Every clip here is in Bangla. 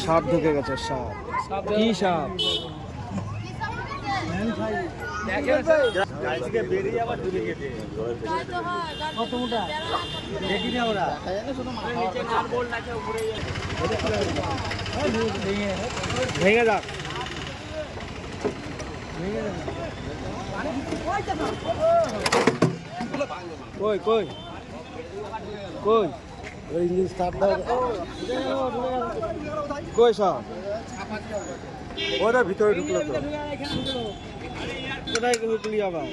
সাপ ঢুকে গেছে, সাপ। কি সাপ? ভেঙে যাক। কই কই কই ইঞ্জিন স্টার্ট দাও। কই সব ওরা ভিতরে ঢুকলো তো। কোথায় ঢুকলি আবার?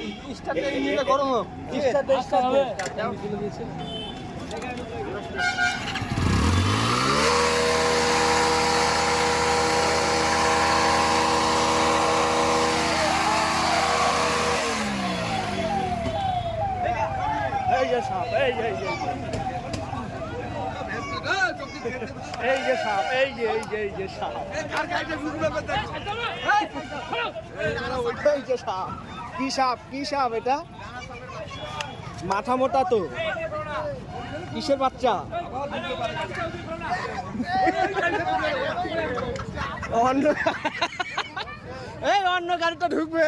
গরম হোক। এই যে সাপ, এই যে সাপ, এই যে সাপ, এই যে সাপ। কি সাপ? কি সাপ এটা? মাথা মোটা তো। কিসের বাচ্চা? অন্য এই অন্য গাড়িটা ঢুকবে।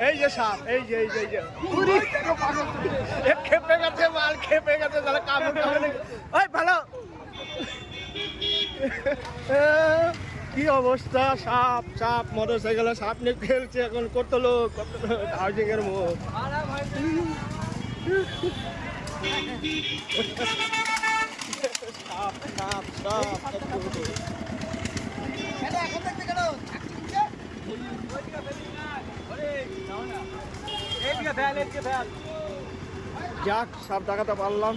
এই যে সাপ, এই যে খেপে গেছে মাল, খেপে গেছে তাহলে কামড় কামড়ে। ওই ভালো কি অবস্থা? সাপ সাপ মোটরসাইকেলে সাপ নিয়ে খেলছে এখন। কত লোক, হাউজিং এর মুখ। সাপ সাপ সাপ যাক, সাপ ডাকাতে পারলাম।